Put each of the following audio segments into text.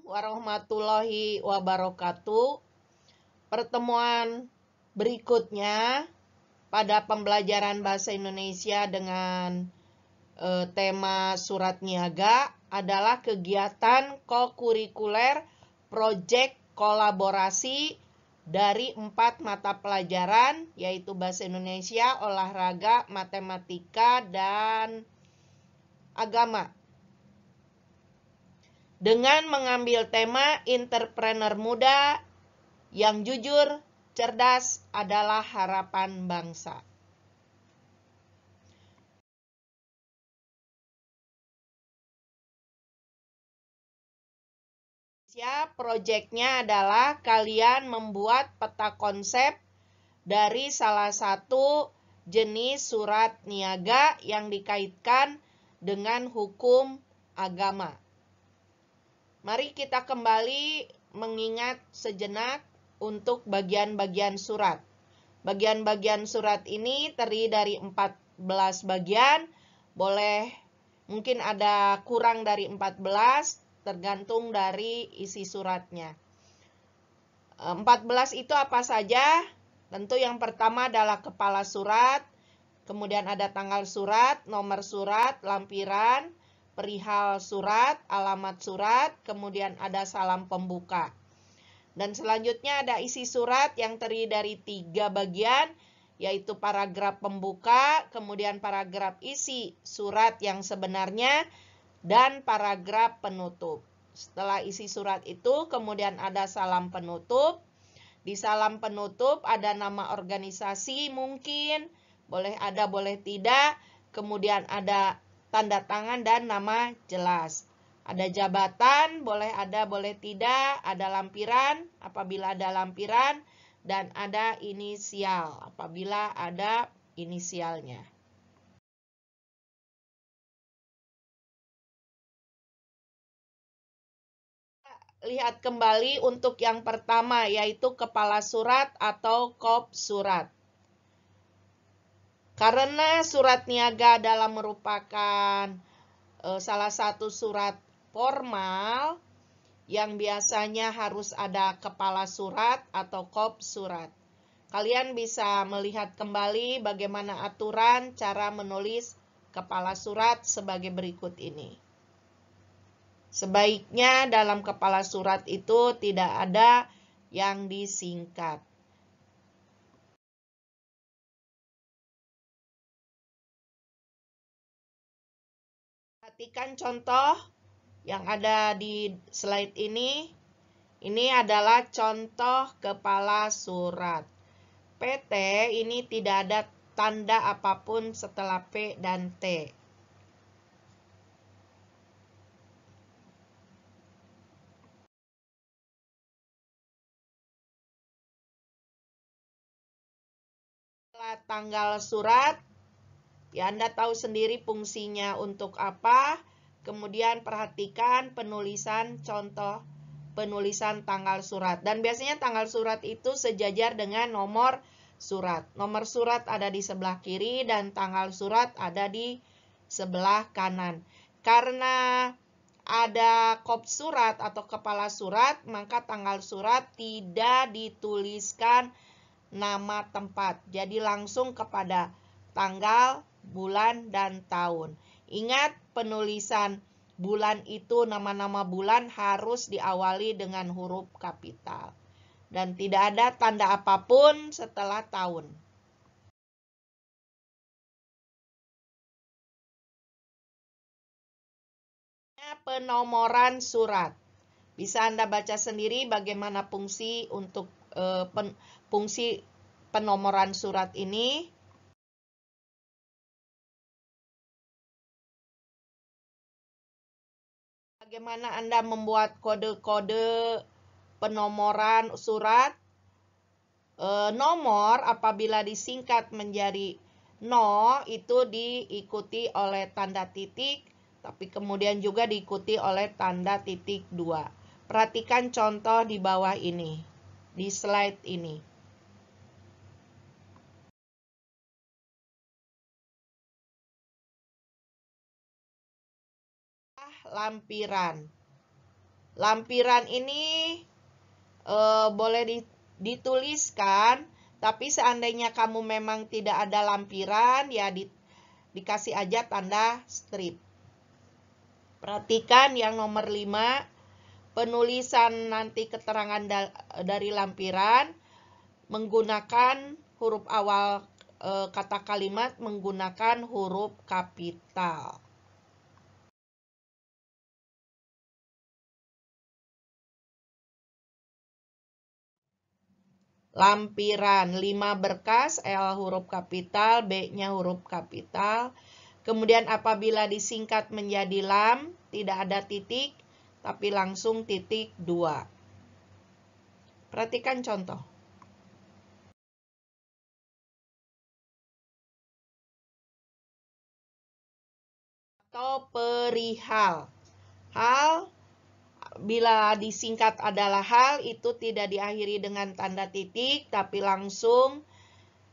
warahmatullahi wabarakatuh. Pertemuan berikutnya pada pembelajaran bahasa Indonesia dengan tema surat niaga adalah kegiatan kokurikuler proyek kolaborasi dari 4 mata pelajaran, yaitu bahasa Indonesia, olahraga, matematika, dan agama. Dengan mengambil tema entrepreneur muda yang jujur, cerdas adalah harapan bangsa. Proyeknya adalah kalian membuat peta konsep dari salah satu jenis surat niaga yang dikaitkan dengan hukum agama. Mari kita kembali mengingat sejenak untuk bagian-bagian surat. Bagian-bagian surat ini terdiri dari 14 bagian, mungkin ada kurang dari 14, tergantung dari isi suratnya. 14 itu apa saja? Tentu yang pertama adalah kepala surat, kemudian ada tanggal surat, nomor surat, lampiran, perihal surat, alamat surat, kemudian ada salam pembuka. Dan selanjutnya ada isi surat yang terdiri dari 3 bagian, yaitu paragraf pembuka, kemudian paragraf isi surat yang sebenarnya, dan paragraf penutup. Setelah isi surat itu, kemudian ada salam penutup. Di salam penutup ada nama organisasi mungkin, boleh ada, boleh tidak. Kemudian ada tanda tangan dan nama jelas. Ada jabatan, boleh ada, boleh tidak. Ada lampiran, apabila ada lampiran. Dan ada inisial, apabila ada inisialnya. Lihat kembali untuk yang pertama, yaitu kepala surat atau kop surat. Karena surat niaga adalah merupakan salah satu surat formal yang biasanya harus ada kepala surat atau kop surat. Kalian bisa melihat kembali bagaimana aturan cara menulis kepala surat sebagai berikut ini. Sebaiknya dalam kepala surat itu tidak ada yang disingkat. Perhatikan contoh yang ada di slide ini. Ini adalah contoh kepala surat. PT ini tidak ada tanda apapun setelah P dan T. Setelah tanggal surat, ya Anda tahu sendiri fungsinya untuk apa. Kemudian perhatikan penulisan contoh penulisan tanggal surat. Dan biasanya tanggal surat itu sejajar dengan nomor surat. Nomor surat ada di sebelah kiri dan tanggal surat ada di sebelah kanan. Karena ada kop surat atau kepala surat, maka tanggal surat tidak dituliskan nama tempat. Jadi langsung kepada tanggal, bulan, dan tahun. Ingat, penulisan bulan itu, nama-nama bulan harus diawali dengan huruf kapital. Dan tidak ada tanda apapun setelah tahun. Penomoran surat. Bisa Anda baca sendiri bagaimana fungsi untuk fungsi penomoran surat ini. Bagaimana Anda membuat kode-kode penomoran surat? Nomor apabila disingkat menjadi 0 itu diikuti oleh tanda titik, tapi kemudian juga diikuti oleh tanda titik 2. Perhatikan contoh di bawah ini, di slide ini. Lampiran. lampiran ini boleh dituliskan, tapi seandainya kamu memang tidak ada lampiran, ya dikasih aja tanda strip. Perhatikan yang nomor 5, penulisan nanti keterangan dari lampiran menggunakan huruf awal kata kalimat menggunakan huruf kapital. Lampiran 5 berkas, L huruf kapital, B-nya huruf kapital. Kemudian apabila disingkat menjadi lam, tidak ada titik, tapi langsung titik 2. Perhatikan contoh. Atau perihal. Hal, bila disingkat adalah hal, itu tidak diakhiri dengan tanda titik, tapi langsung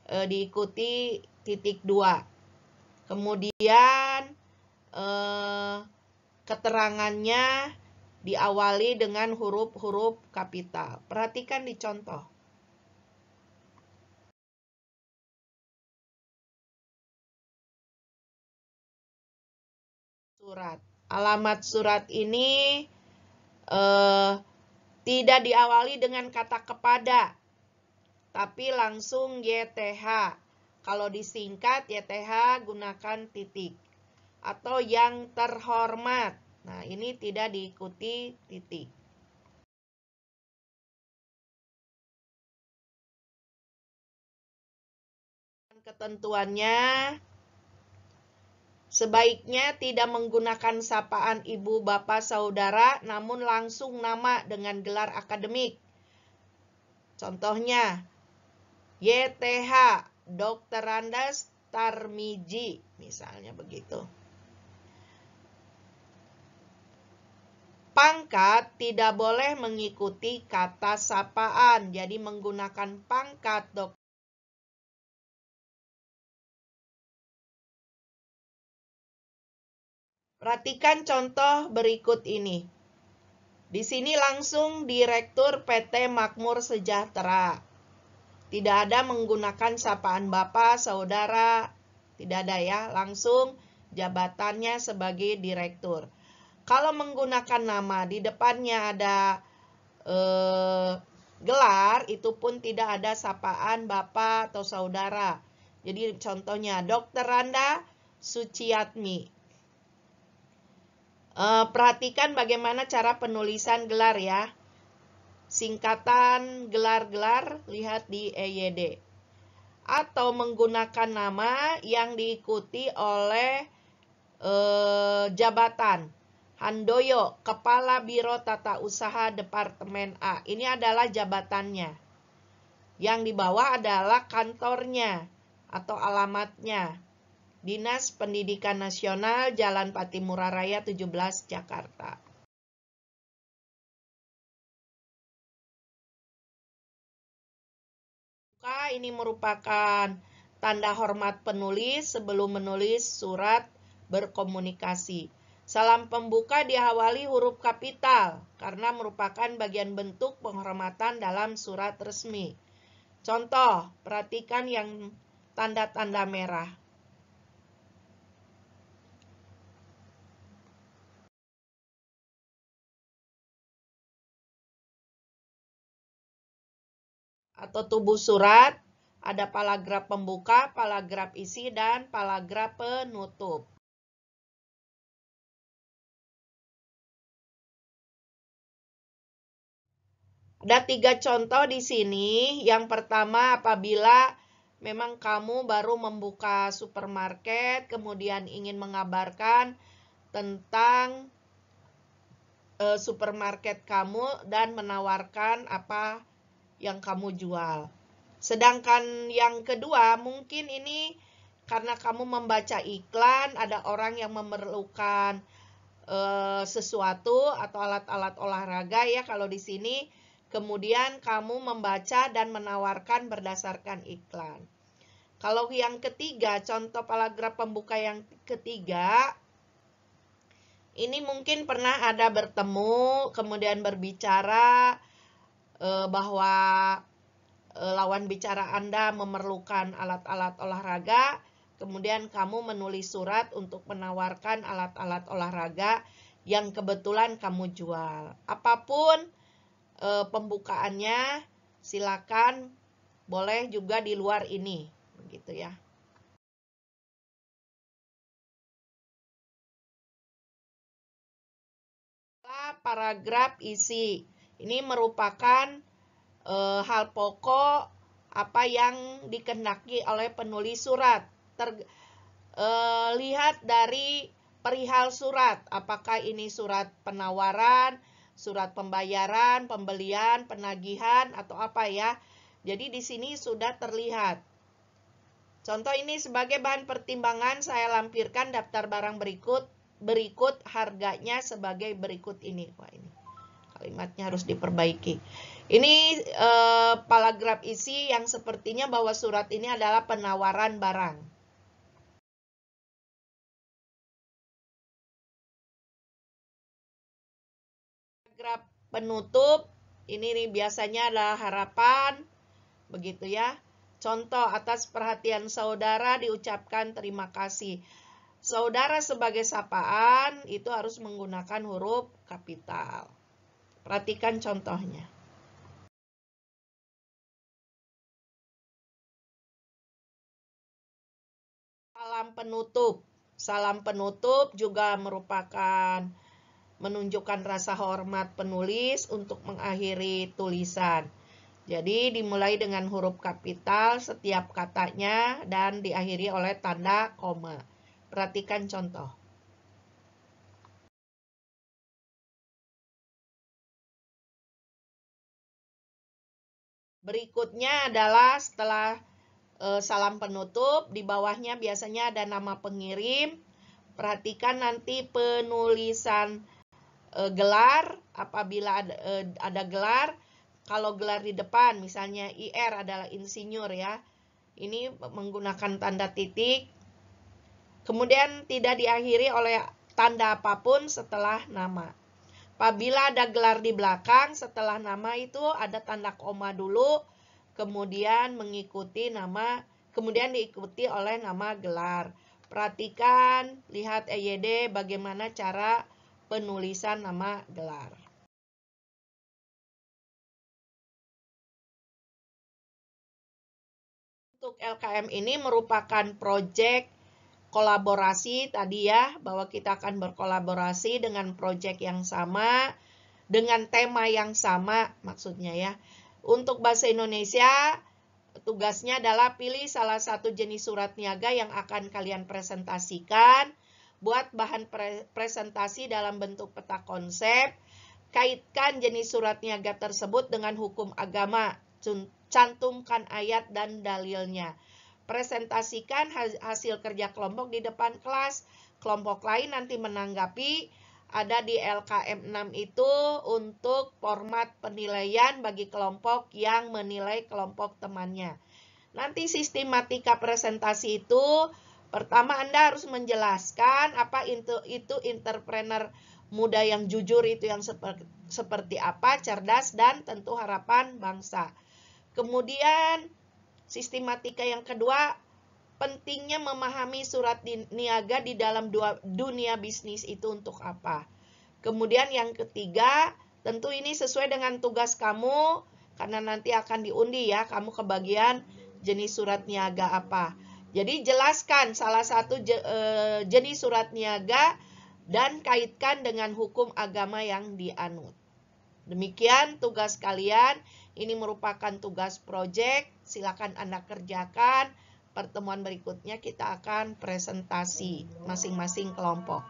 diikuti titik 2. Kemudian keterangannya diawali dengan huruf-huruf kapital. Perhatikan di contoh. Surat. Alamat surat ini tidak diawali dengan kata kepada, tapi langsung YTH. Kalau disingkat YTH gunakan titik. Atau yang terhormat. Nah, ini tidak diikuti titik. Ketentuannya, sebaiknya tidak menggunakan sapaan ibu, bapak, saudara, namun langsung nama dengan gelar akademik. Contohnya, YTH, Dr. Andas Tarmiji, misalnya begitu. Pangkat tidak boleh mengikuti kata sapaan, jadi menggunakan pangkat, Dok. Perhatikan contoh berikut ini. Di sini langsung Direktur PT Makmur Sejahtera. Tidak ada menggunakan sapaan bapak, saudara, tidak ada ya, langsung jabatannya sebagai direktur. Kalau menggunakan nama, di depannya ada gelar, itu pun tidak ada sapaan bapak atau saudara. Jadi contohnya Dr. Randa Suciatmi. Perhatikan bagaimana cara penulisan gelar ya. Singkatan gelar-gelar lihat di EYD. Atau menggunakan nama yang diikuti oleh jabatan. Handoyo, Kepala Biro Tata Usaha Departemen A. Ini adalah jabatannya. Yang di bawah adalah kantornya atau alamatnya. Dinas Pendidikan Nasional, Jalan Patimura Raya 17, Jakarta. Ini merupakan tanda hormat penulis sebelum menulis surat berkomunikasi. Salam pembuka diawali huruf kapital karena merupakan bagian bentuk penghormatan dalam surat resmi. Contoh, perhatikan yang tanda-tanda merah. Atau tubuh surat, ada paragraf pembuka, paragraf isi, dan paragraf penutup. Ada 3 contoh di sini. Yang pertama, apabila memang kamu baru membuka supermarket, kemudian ingin mengabarkan tentang supermarket kamu dan menawarkan apa yang kamu jual. Sedangkan yang kedua, mungkin ini karena kamu membaca iklan, ada orang yang memerlukan sesuatu atau alat-alat olahraga ya kalau di sini. Kemudian kamu membaca dan menawarkan berdasarkan iklan. Kalau yang ketiga, contoh paragraf pembuka yang ketiga, Ini mungkin pernah ada bertemu, kemudian berbicara bahwa lawan bicara Anda memerlukan alat-alat olahraga, kemudian kamu menulis surat untuk menawarkan alat-alat olahraga yang kebetulan kamu jual. Apapun pembukaannya, silakan, boleh juga di luar ini, begitu ya. Paragraf isi. Ini merupakan hal pokok apa yang dikehendaki oleh penulis surat. Lihat dari perihal surat, apakah ini surat penawaran, surat pembayaran, pembelian, penagihan, atau apa ya. Jadi di sini sudah terlihat. Contoh ini sebagai bahan pertimbangan saya lampirkan daftar barang berikut harganya sebagai berikut ini. Wah, ini kalimatnya harus diperbaiki. Ini paragraf isi yang sepertinya bahwa surat ini adalah penawaran barang. Paragraf penutup, ini nih biasanya adalah harapan, begitu ya. Contoh, atas perhatian saudara diucapkan terima kasih. Saudara sebagai sapaan itu harus menggunakan huruf kapital. Perhatikan contohnya. Salam penutup. Salam penutup juga merupakan menunjukkan rasa hormat penulis untuk mengakhiri tulisan. Jadi dimulai dengan huruf kapital setiap katanya dan diakhiri oleh tanda koma. Perhatikan contoh. Berikutnya adalah setelah salam penutup, di bawahnya biasanya ada nama pengirim. Perhatikan nanti penulisan gelar, apabila ada gelar. Kalau gelar di depan, misalnya IR adalah insinyur ya. Ini menggunakan tanda titik. Kemudian tidak diakhiri oleh tanda apapun setelah nama. Apabila ada gelar di belakang, setelah nama itu ada tanda koma dulu, kemudian mengikuti nama, kemudian diikuti oleh nama gelar. Perhatikan, lihat EYD bagaimana cara penulisan nama gelar. Untuk LKM ini merupakan proyek kolaborasi tadi ya, bahwa kita akan berkolaborasi dengan proyek yang sama, dengan tema yang sama maksudnya ya. Untuk bahasa Indonesia, tugasnya adalah pilih salah satu jenis surat niaga yang akan kalian presentasikan, buat bahan presentasi dalam bentuk peta konsep, kaitkan jenis surat niaga tersebut dengan hukum agama, cantumkan ayat dan dalilnya. Presentasikan hasil kerja kelompok di depan kelas. Kelompok lain nanti menanggapi. Ada di LKM 6 itu untuk format penilaian bagi kelompok yang menilai kelompok temannya. Nanti sistematika presentasi itu, pertama Anda harus menjelaskan apa itu entrepreneur muda yang jujur itu yang seperti apa, cerdas, dan tentu harapan bangsa. Kemudian sistematika yang kedua, pentingnya memahami surat niaga di dalam dunia bisnis itu untuk apa. Kemudian yang ketiga, tentu ini sesuai dengan tugas kamu, karena nanti akan diundi ya, kamu kebagian jenis surat niaga apa. Jadi jelaskan salah satu jenis surat niaga dan kaitkan dengan hukum agama yang dianut. Demikian tugas kalian. Ini merupakan tugas proyek. Silakan Anda kerjakan. Pertemuan berikutnya kita akan presentasi masing-masing kelompok.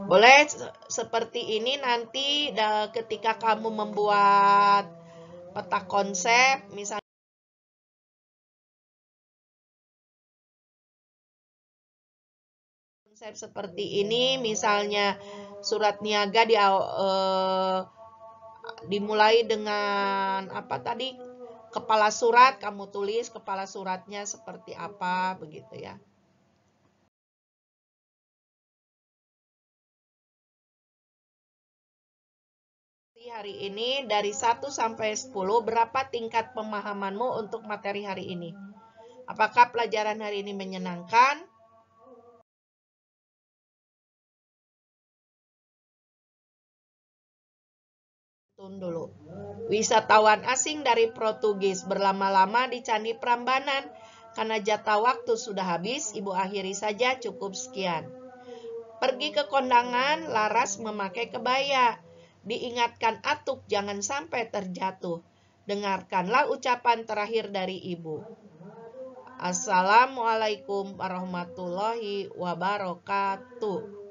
Boleh seperti ini nanti ketika kamu membuat peta konsep, misalnya konsep seperti ini, misalnya surat niaga dimulai dengan apa tadi? kepala surat, kamu tulis kepala suratnya seperti apa, begitu ya. Hari ini dari 1 sampai 10, berapa tingkat pemahamanmu untuk materi hari ini? Apakah pelajaran hari ini menyenangkan? Tunggu dulu. Wisatawan asing dari Portugis berlama-lama di Candi Prambanan. Karena jatah waktu sudah habis, Ibu akhiri saja, cukup sekian. Pergi ke kondangan, Laras memakai kebaya. Diingatkan Atuk jangan sampai terjatuh. Dengarkanlah ucapan terakhir dari Ibu. Assalamualaikum warahmatullahi wabarakatuh.